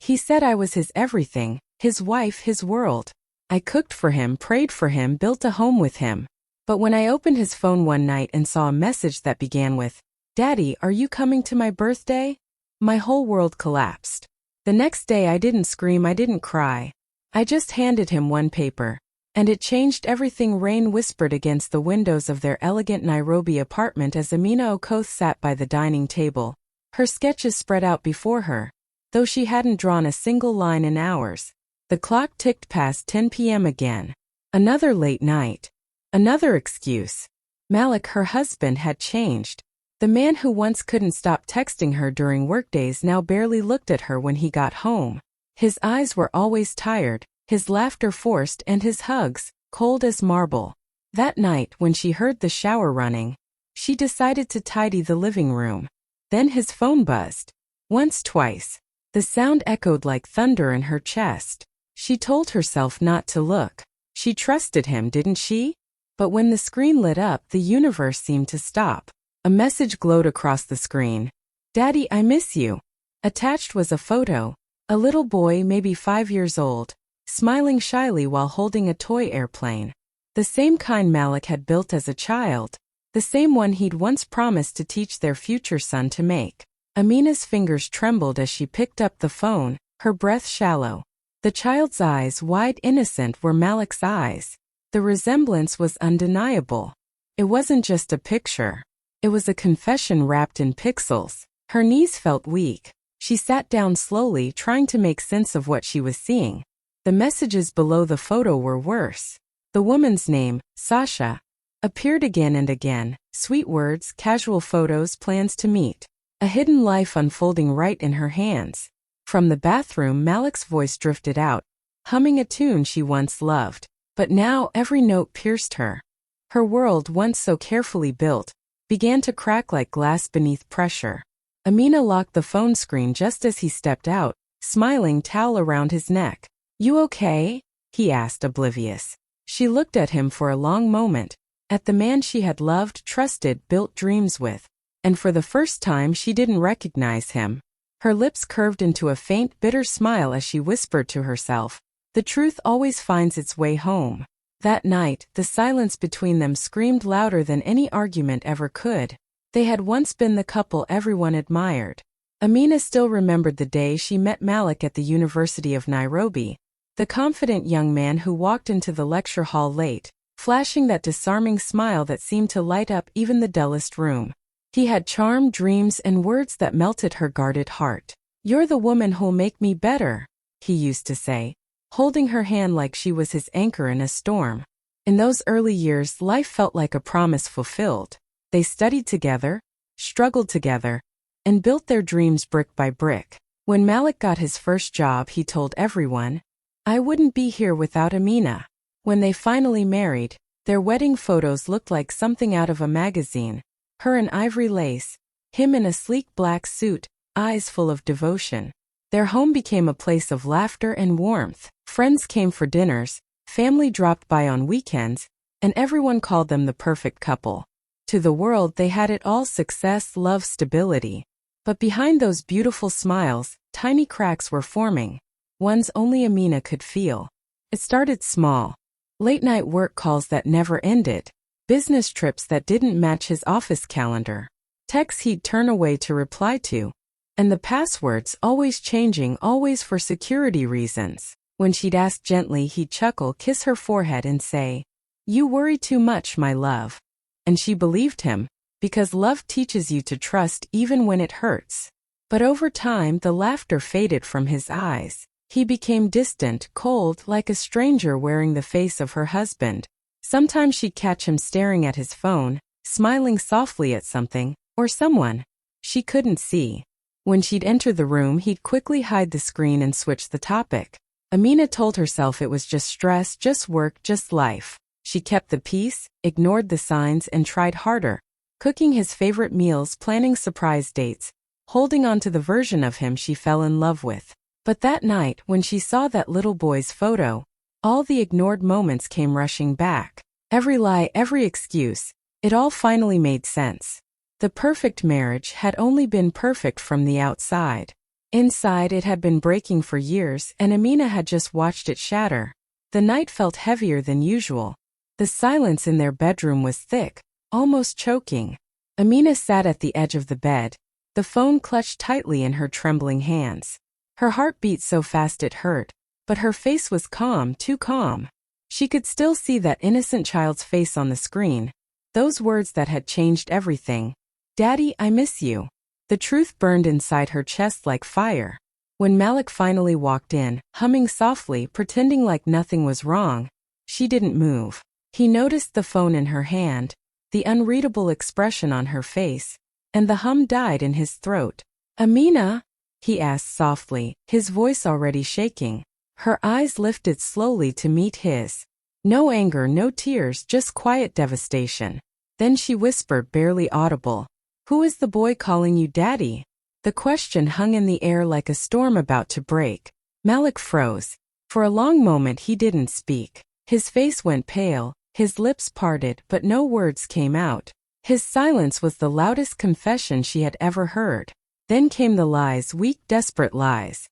He said I was his everything, his wife, his world. I cooked for him, prayed for him, built a home with him. But when I opened his phone one night and saw a message that began with, "Daddy, are you coming to my birthday?" my whole world collapsed. The next day I didn't scream, I didn't cry. I just handed him one paper. And it changed everything. Rain whispered against the windows of their elegant Nairobi apartment as Amina Okoth sat by the dining table, her sketches spread out before her, though she hadn't drawn a single line in hours. The clock ticked past 10 p.m. again. Another late night. Another excuse. Malik, her husband, had changed. The man who once couldn't stop texting her during workdays now barely looked at her when he got home. His eyes were always tired, his laughter forced, and his hugs cold as marble. That night, when she heard the shower running, she decided to tidy the living room. Then his phone buzzed. Once, twice. The sound echoed like thunder in her chest. She told herself not to look. She trusted him, didn't she? But when the screen lit up, the universe seemed to stop. A message glowed across the screen. "Daddy, I miss you." Attached was a photo. A little boy, maybe 5 years old, smiling shyly while holding a toy airplane. The same kind Malik had built as a child. The same one he'd once promised to teach their future son to make. Amina's fingers trembled as she picked up the phone, her breath shallow. The child's eyes, wide innocent, were Malik's eyes. The resemblance was undeniable. It wasn't just a picture. It was a confession wrapped in pixels. Her knees felt weak. She sat down slowly, trying to make sense of what she was seeing. The messages below the photo were worse. The woman's name, Sasha, appeared again and again. Sweet words, casual photos, plans to meet. A hidden life unfolding right in her hands. From the bathroom, Malik's voice drifted out, humming a tune she once loved. But now every note pierced her. Her world, once so carefully built, began to crack like glass beneath pressure. Amina locked the phone screen just as he stepped out, smiling, towel around his neck. "You okay?" he asked, oblivious. She looked at him for a long moment, at the man she had loved, trusted, built dreams with. And for the first time she didn't recognize him. Her lips curved into a faint, bitter smile as she whispered to herself, "The truth always finds its way home." That night, the silence between them screamed louder than any argument ever could. They had once been the couple everyone admired. Amina still remembered the day she met Malik at the University of Nairobi, the confident young man who walked into the lecture hall late, flashing that disarming smile that seemed to light up even the dullest room. He had charm, dreams, and words that melted her guarded heart. "You're the woman who'll make me better," he used to say, holding her hand like she was his anchor in a storm. In those early years, life felt like a promise fulfilled. They studied together, struggled together, and built their dreams brick by brick. When Malik got his first job, he told everyone, "I wouldn't be here without Amina." When they finally married, their wedding photos looked like something out of a magazine. Her in ivory lace, him in a sleek black suit, eyes full of devotion. Their home became a place of laughter and warmth. Friends came for dinners, family dropped by on weekends, and everyone called them the perfect couple. To the world, they had it all: success, love, stability. But behind those beautiful smiles, tiny cracks were forming, ones only Amina could feel. It started small. Late-night work calls that never ended, business trips that didn't match his office calendar, texts he'd turn away to reply to, and the passwords always changing, always for security reasons. When she'd ask gently, he'd chuckle, kiss her forehead, and say, "You worry too much, my love." And she believed him, because love teaches you to trust even when it hurts. But over time, the laughter faded from his eyes. He became distant, cold, like a stranger wearing the face of her husband. Sometimes she'd catch him staring at his phone, smiling softly at something, or someone, she couldn't see. When she'd enter the room, he'd quickly hide the screen and switch the topic. Amina told herself it was just stress, just work, just life. She kept the peace, ignored the signs, and tried harder, cooking his favorite meals, planning surprise dates, holding on to the version of him she fell in love with. But that night, when she saw that little boy's photo, all the ignored moments came rushing back. Every lie, every excuse, it all finally made sense. The perfect marriage had only been perfect from the outside. Inside it had been breaking for years and Amina had just watched it shatter. The night felt heavier than usual. The silence in their bedroom was thick, almost choking. Amina sat at the edge of the bed, the phone clutched tightly in her trembling hands. Her heart beat so fast it hurt, but her face was calm, too calm. She could still see that innocent child's face on the screen, those words that had changed everything. "Daddy, I miss you." The truth burned inside her chest like fire. When Malik finally walked in, humming softly, pretending like nothing was wrong, she didn't move. He noticed the phone in her hand, the unreadable expression on her face, and the hum died in his throat. "Amina?" he asked softly, his voice already shaking. Her eyes lifted slowly to meet his. No anger, no tears, just quiet devastation. Then she whispered, barely audible, "Who is the boy calling you daddy?" The question hung in the air like a storm about to break. Malik froze. For a long moment he didn't speak. His face went pale, his lips parted, but no words came out. His silence was the loudest confession she had ever heard. Then came the lies, weak, desperate lies.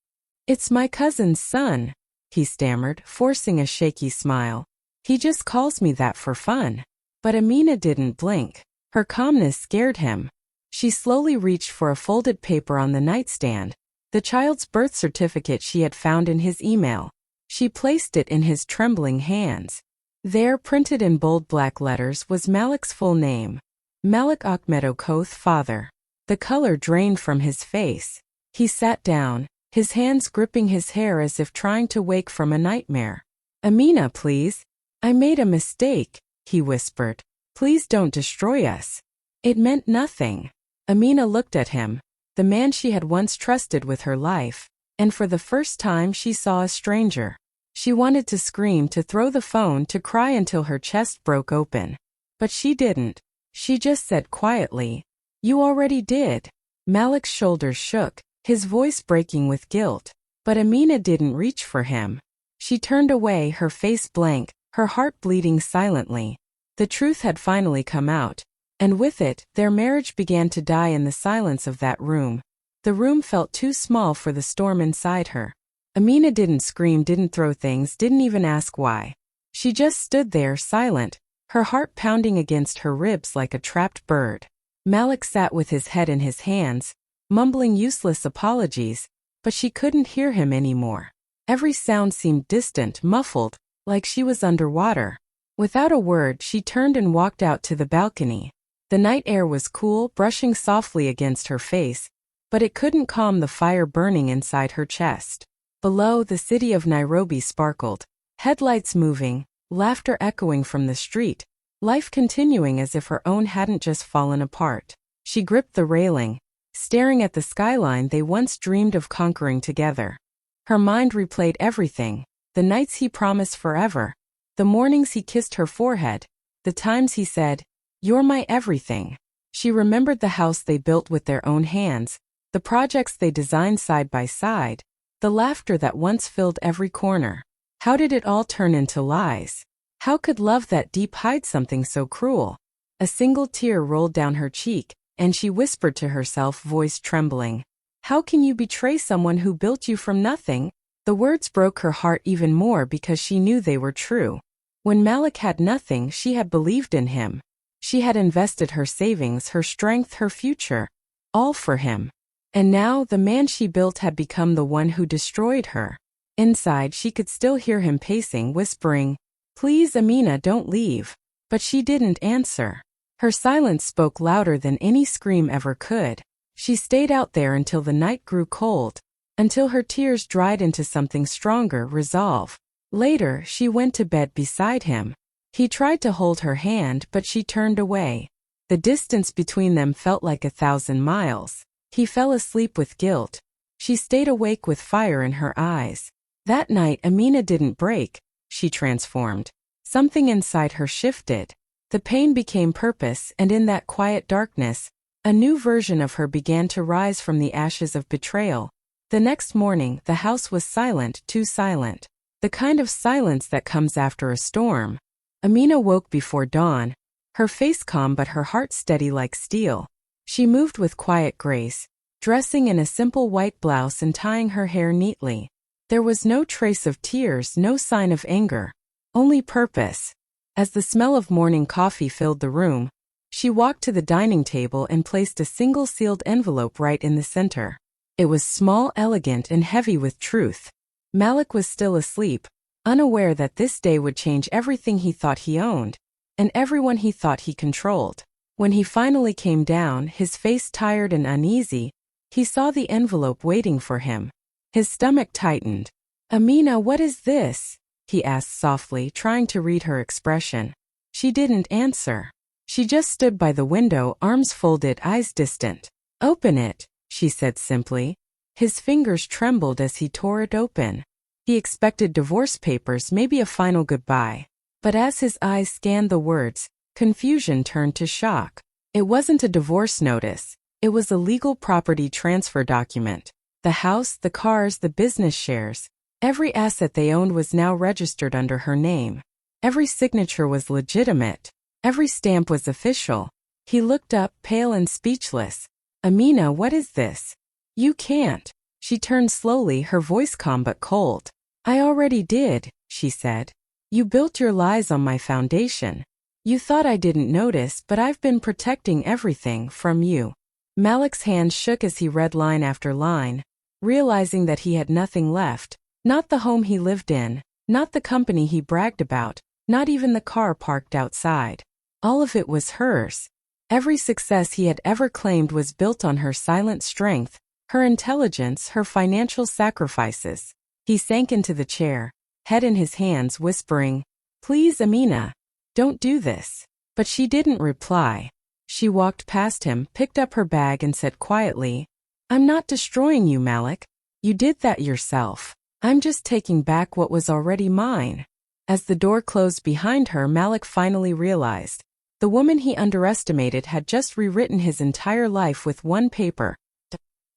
"It's my cousin's son," he stammered, forcing a shaky smile. "He just calls me that for fun." But Amina didn't blink. Her calmness scared him. She slowly reached for a folded paper on the nightstand, the child's birth certificate she had found in his email. She placed it in his trembling hands. There, printed in bold black letters, was Malik's full name. Malik Amina Okoth, father. The color drained from his face. He sat down, his hands gripping his hair as if trying to wake from a nightmare. "Amina, please. I made a mistake," he whispered. "Please don't destroy us." It meant nothing. Amina looked at him, the man she had once trusted with her life, and for the first time she saw a stranger. She wanted to scream, to throw the phone, to cry until her chest broke open. But she didn't. She just said quietly, "You already did." Malik's shoulders shook, his voice breaking with guilt. But Amina didn't reach for him. She turned away, her face blank, her heart bleeding silently. The truth had finally come out. And with it, their marriage began to die in the silence of that room. The room felt too small for the storm inside her. Amina didn't scream, didn't throw things, didn't even ask why. She just stood there, silent, her heart pounding against her ribs like a trapped bird. Malik sat with his head in his hands, mumbling useless apologies, but she couldn't hear him anymore. Every sound seemed distant, muffled, like she was underwater. Without a word, she turned and walked out to the balcony. The night air was cool, brushing softly against her face, but it couldn't calm the fire burning inside her chest. Below, the city of Nairobi sparkled, headlights moving, laughter echoing from the street, life continuing as if her own hadn't just fallen apart. She gripped the railing, staring at the skyline they once dreamed of conquering together. Her mind replayed everything, the nights he promised forever, the mornings he kissed her forehead, the times he said, "You're my everything." She remembered the house they built with their own hands, the projects they designed side by side, the laughter that once filled every corner. How did it all turn into lies? How could love that deep hide something so cruel? A single tear rolled down her cheek, and she whispered to herself, voice trembling, "How can you betray someone who built you from nothing?" The words broke her heart even more because she knew they were true. When Malik had nothing, she had believed in him. She had invested her savings, her strength, her future, all for him. And now, the man she built had become the one who destroyed her. Inside, she could still hear him pacing, whispering, "Please, Amina, don't leave." But she didn't answer. Her silence spoke louder than any scream ever could. She stayed out there until the night grew cold, until her tears dried into something stronger, resolve. Later, she went to bed beside him. He tried to hold her hand, but she turned away. The distance between them felt like 1,000 miles. He fell asleep with guilt. She stayed awake with fire in her eyes. That night, Amina didn't break. She transformed. Something inside her shifted. The pain became purpose, and in that quiet darkness, a new version of her began to rise from the ashes of betrayal. The next morning, the house was silent, too silent. The kind of silence that comes after a storm. Amina woke before dawn, her face calm but her heart steady like steel. She moved with quiet grace, dressing in a simple white blouse and tying her hair neatly. There was no trace of tears, no sign of anger, only purpose. As the smell of morning coffee filled the room, she walked to the dining table and placed a single sealed envelope right in the center. It was small, elegant, and heavy with truth. Malik was still asleep, unaware that this day would change everything he thought he owned, and everyone he thought he controlled. When he finally came down, his face tired and uneasy, he saw the envelope waiting for him. His stomach tightened. "Amina, what is this?" he asked softly, trying to read her expression. She didn't answer. She just stood by the window, arms folded, eyes distant. "Open it," she said simply. His fingers trembled as he tore it open. He expected divorce papers, maybe a final goodbye. But as his eyes scanned the words, confusion turned to shock. It wasn't a divorce notice. It was a legal property transfer document. The house, the cars, the business shares, every asset they owned was now registered under her name. Every signature was legitimate. Every stamp was official. He looked up, pale and speechless. "Amina, what is this?" "You can't." She turned slowly, her voice calm but cold. "I already did," she said. "You built your lies on my foundation. You thought I didn't notice, but I've been protecting everything from you." Malik's hand shook as he read line after line, realizing that he had nothing left. Not the home he lived in, not the company he bragged about, not even the car parked outside. All of it was hers. Every success he had ever claimed was built on her silent strength, her intelligence, her financial sacrifices. He sank into the chair, head in his hands, whispering, "Please, Amina, don't do this." But she didn't reply. She walked past him, picked up her bag and said quietly, "I'm not destroying you, Malik. You did that yourself. I'm just taking back what was already mine." As the door closed behind her, Malik finally realized. The woman he underestimated had just rewritten his entire life with one paper.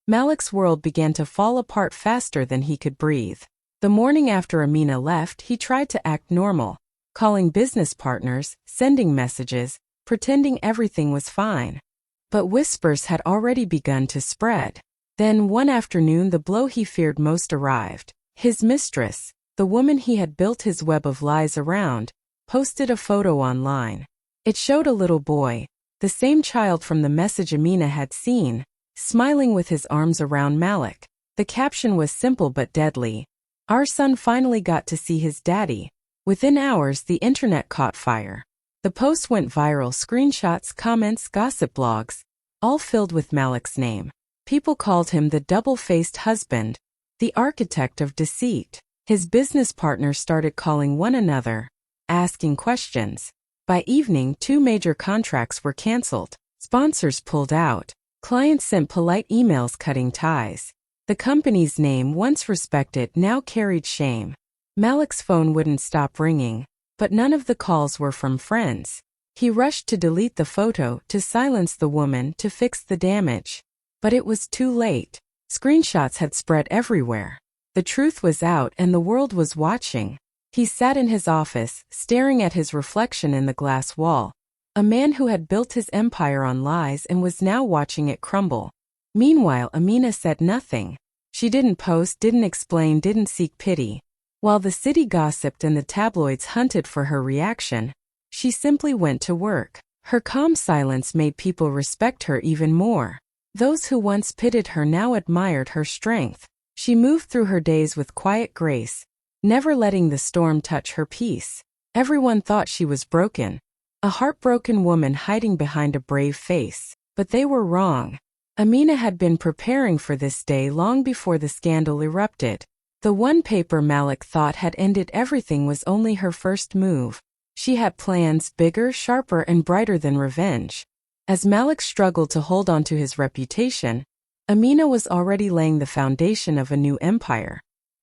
Malik's world began to fall apart faster than he could breathe. The morning after Amina left, he tried to act normal, calling business partners, sending messages, pretending everything was fine. But whispers had already begun to spread. Then one afternoon, the blow he feared most arrived. His mistress, the woman he had built his web of lies around, posted a photo online. It showed a little boy, the same child from the message Amina had seen, smiling with his arms around Malik. The caption was simple but deadly. "Our son finally got to see his daddy." Within hours, the internet caught fire. The post went viral, screenshots, comments, gossip blogs, all filled with Malik's name. People called him the double-faced husband, the architect of deceit. His business partners started calling one another, asking questions. By evening, 2 major contracts were canceled. Sponsors pulled out. Clients sent polite emails cutting ties. The company's name, once respected, now carried shame. Malik's phone wouldn't stop ringing, but none of the calls were from friends. He rushed to delete the photo, to silence the woman, to fix the damage. But it was too late. Screenshots had spread everywhere. The truth was out and the world was watching. He sat in his office, staring at his reflection in the glass wall. A man who had built his empire on lies and was now watching it crumble. Meanwhile, Amina said nothing. She didn't post, didn't explain, didn't seek pity. While the city gossiped and the tabloids hunted for her reaction, she simply went to work. Her calm silence made people respect her even more. Those who once pitied her now admired her strength. She moved through her days with quiet grace, never letting the storm touch her peace. Everyone thought she was broken, a heartbroken woman hiding behind a brave face. But they were wrong. Amina had been preparing for this day long before the scandal erupted. The one paper Malik thought had ended everything was only her first move. She had plans bigger, sharper, and brighter than revenge. As Malik struggled to hold on to his reputation, Amina was already laying the foundation of a new empire.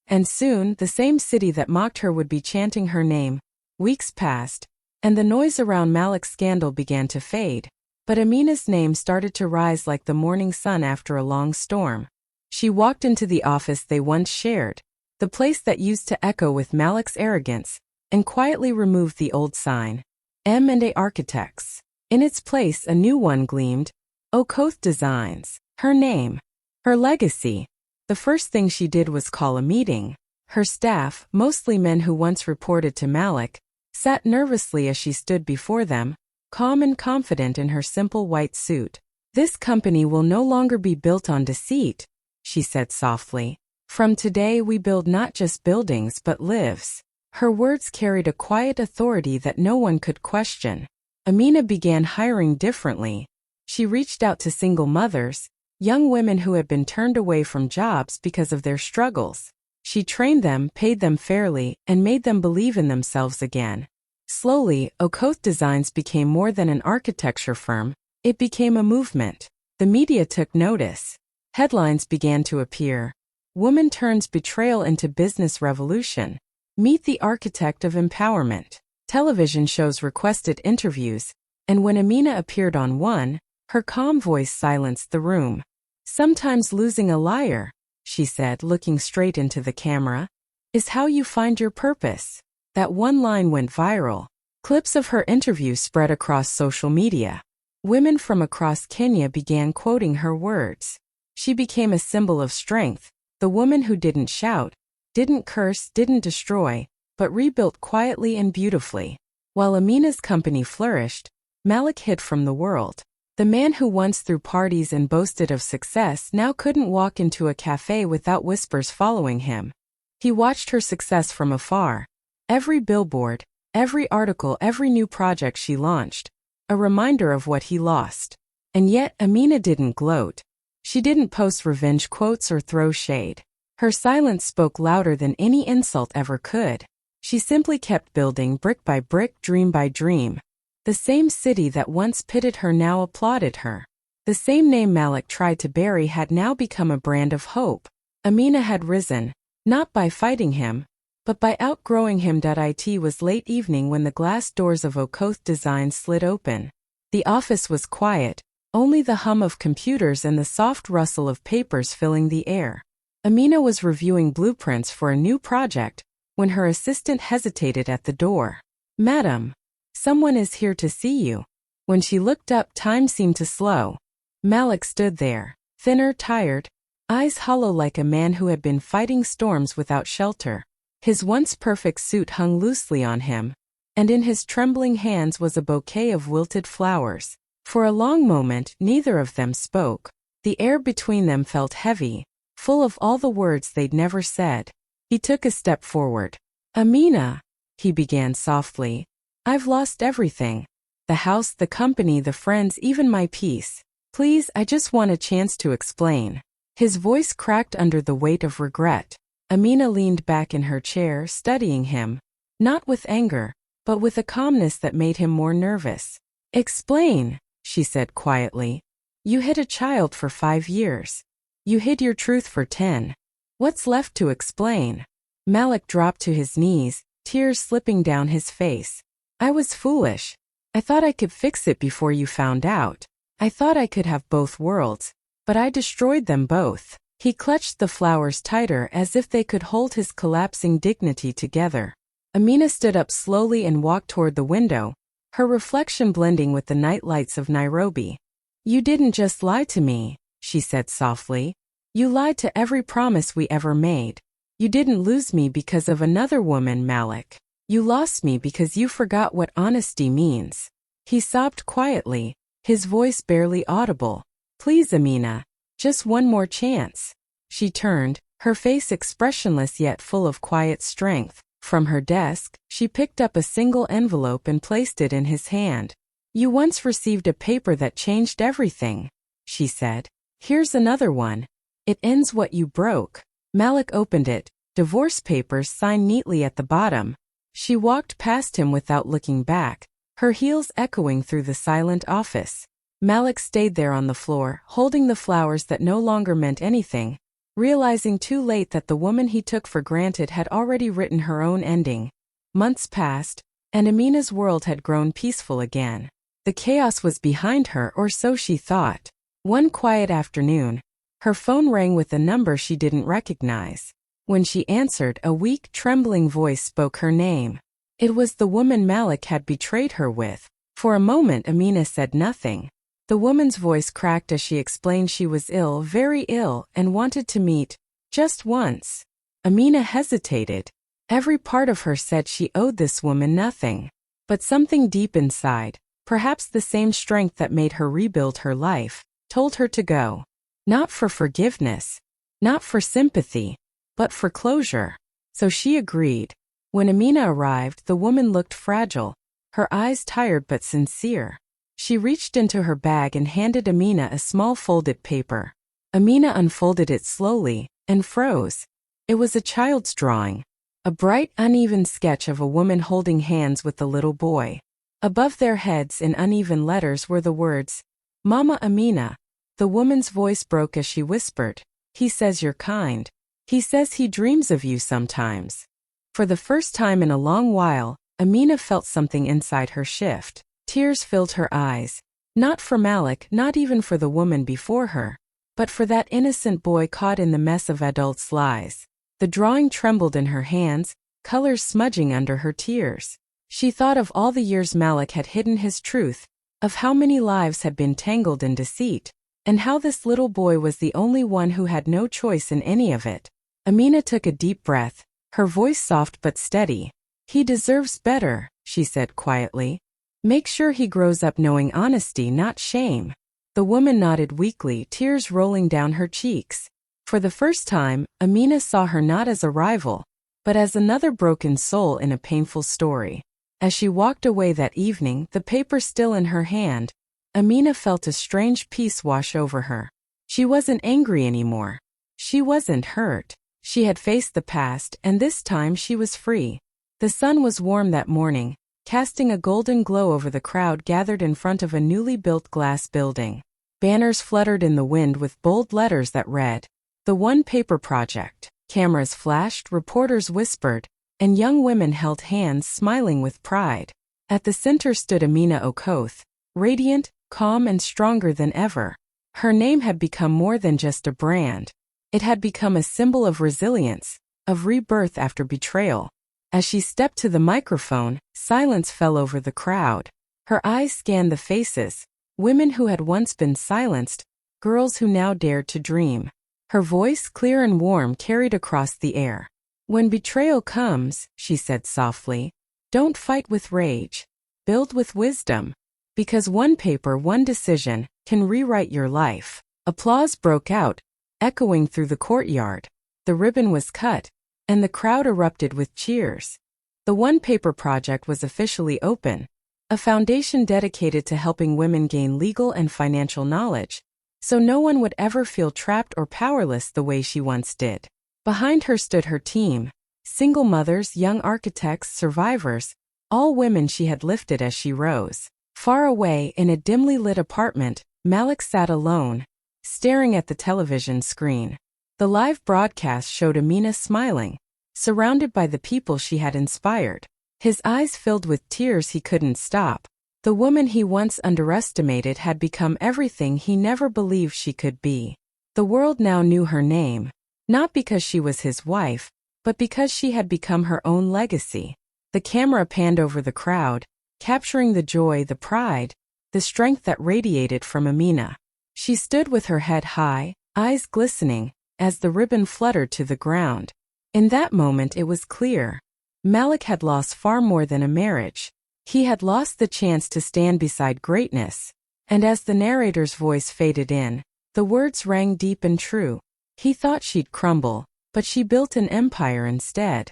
And soon, the same city that mocked her would be chanting her name. Weeks passed, and the noise around Malik's scandal began to fade. But Amina's name started to rise like the morning sun after a long storm. She walked into the office they once shared, the place that used to echo with Malik's arrogance, and quietly removed the old sign, M&A Architects. In its place, a new one gleamed, Okoth Designs. Her name, Her legacy. The first thing she did was call a meeting. Her staff, mostly men who once reported to Malik, sat nervously as she stood before them, calm and confident in her simple white suit. "This company will no longer be built on deceit," she said softly. "From today we build not just buildings but lives." Her words carried a quiet authority that no one could question. Amina began hiring differently. She reached out to single mothers, young women who had been turned away from jobs because of their struggles. She trained them, paid them fairly, and made them believe in themselves again. Slowly, Okoth Designs became more than an architecture firm. It became a movement. The media took notice. Headlines began to appear. Woman turns betrayal into business revolution. Meet the architect of empowerment. Television shows requested interviews, and when Amina appeared on one, her calm voice silenced the room. "Sometimes losing a liar," she said, looking straight into the camera, "is how you find your purpose." That one line went viral. Clips of her interview spread across social media. Women from across Kenya began quoting her words. She became a symbol of strength, the woman who didn't shout, didn't curse, didn't destroy, but rebuilt quietly and beautifully. While Amina's company flourished, Malik hid from the world. The man who once threw parties and boasted of success now couldn't walk into a cafe without whispers following him. He watched her success from afar. Every billboard, every article, every new project she launched, a reminder of what he lost. And yet Amina didn't gloat. She didn't post revenge quotes or throw shade. Her silence spoke louder than any insult ever could. She simply kept building brick by brick, dream by dream. The same city that once pitted her now applauded her. The same name Malik tried to bury had now become a brand of hope. Amina had risen, not by fighting him, but by outgrowing him. It was late evening when the glass doors of Okoth Designs slid open. The office was quiet, only the hum of computers and the soft rustle of papers filling the air. Amina was reviewing blueprints for a new project when her assistant hesitated at the door. "Madam, someone is here to see you." When she looked up, time seemed to slow. Malik stood there, thinner, tired, eyes hollow like a man who had been fighting storms without shelter. His once perfect suit hung loosely on him, and in his trembling hands was a bouquet of wilted flowers. For a long moment, neither of them spoke. The air between them felt heavy, full of all the words they'd never said. He took a step forward. "Amina," he began softly, "I've lost everything. The house, the company, the friends, even my peace. Please, I just want a chance to explain." His voice cracked under the weight of regret. Amina leaned back in her chair, studying him, not with anger, but with a calmness that made him more nervous. "Explain," she said quietly. "You hid a child for 5 years. You hid your truth for 10. What's left to explain?" Malik dropped to his knees, tears slipping down his face. "I was foolish. I thought I could fix it before you found out. I thought I could have both worlds, but I destroyed them both." He clutched the flowers tighter as if they could hold his collapsing dignity together. Amina stood up slowly and walked toward the window, her reflection blending with the night lights of Nairobi. "You didn't just lie to me," she said softly. "You lied to every promise we ever made. You didn't lose me because of another woman, Malik. You lost me because you forgot what honesty means." He sobbed quietly, his voice barely audible. "Please, Amina. Just one more chance." She turned, her face expressionless yet full of quiet strength. From her desk, she picked up a single envelope and placed it in his hand. "You once received a paper that changed everything," she said. "Here's another one. It ends what you broke." Malik opened it, divorce papers signed neatly at the bottom. She walked past him without looking back, her heels echoing through the silent office. Malik stayed there on the floor, holding the flowers that no longer meant anything, realizing too late that the woman he took for granted had already written her own ending. Months passed, and Amina's world had grown peaceful again. The chaos was behind her, or so she thought. One quiet afternoon, her phone rang with a number she didn't recognize. When she answered, a weak, trembling voice spoke her name. It was the woman Malik had betrayed her with. For a moment Amina said nothing. The woman's voice cracked as she explained she was ill, very ill, and wanted to meet, just once. Amina hesitated. Every part of her said she owed this woman nothing. But something deep inside, perhaps the same strength that made her rebuild her life, told her to go. Not for forgiveness, not for sympathy, but for closure. So she agreed. When Amina arrived, the woman looked fragile, her eyes tired but sincere. She reached into her bag and handed Amina a small folded paper. Amina unfolded it slowly and froze. It was a child's drawing. A bright, uneven sketch of a woman holding hands with a little boy. Above their heads in uneven letters were the words, "Mama Amina." The woman's voice broke as she whispered, "He says you're kind. He says he dreams of you sometimes." For the first time in a long while, Amina felt something inside her shift. Tears filled her eyes. Not for Malik, not even for the woman before her, but for that innocent boy caught in the mess of adults' lies. The drawing trembled in her hands, colors smudging under her tears. She thought of all the years Malik had hidden his truth, of how many lives had been tangled in deceit, and how this little boy was the only one who had no choice in any of it. Amina took a deep breath, her voice soft but steady. "He deserves better," she said quietly. "Make sure he grows up knowing honesty, not shame." The woman nodded weakly, tears rolling down her cheeks. For the first time, Amina saw her not as a rival, but as another broken soul in a painful story. As she walked away that evening, the paper still in her hand, Amina felt a strange peace wash over her. She wasn't angry anymore. She wasn't hurt. She had faced the past, and this time she was free. The sun was warm that morning, casting a golden glow over the crowd gathered in front of a newly built glass building. Banners fluttered in the wind with bold letters that read, "The One Paper Project." Cameras flashed, reporters whispered, and young women held hands, smiling with pride. At the center stood Amina Okoth, radiant, calm, and stronger than ever. Her name had become more than just a brand. It had become a symbol of resilience, of rebirth after betrayal. As she stepped to the microphone, silence fell over the crowd. Her eyes scanned the faces, women who had once been silenced, girls who now dared to dream. Her voice, clear and warm, carried across the air. "When betrayal comes," she said softly, "don't fight with rage. Build with wisdom. Because one paper, one decision, can rewrite your life." Applause broke out, echoing through the courtyard. The ribbon was cut, and the crowd erupted with cheers. The One Paper Project was officially open, a foundation dedicated to helping women gain legal and financial knowledge, so no one would ever feel trapped or powerless the way she once did. Behind her stood her team, single mothers, young architects, survivors, all women she had lifted as she rose. Far away, in a dimly lit apartment, Malik sat alone, staring at the television screen. The live broadcast showed Amina smiling, surrounded by the people she had inspired. His eyes filled with tears he couldn't stop. The woman he once underestimated had become everything he never believed she could be. The world now knew her name, not because she was his wife, but because she had become her own legacy. The camera panned over the crowd, capturing the joy, the pride, the strength that radiated from Amina. She stood with her head high, eyes glistening, as the ribbon fluttered to the ground. In that moment it was clear. Malik had lost far more than a marriage. He had lost the chance to stand beside greatness. And as the narrator's voice faded in, the words rang deep and true. He thought she'd crumble, but she built an empire instead.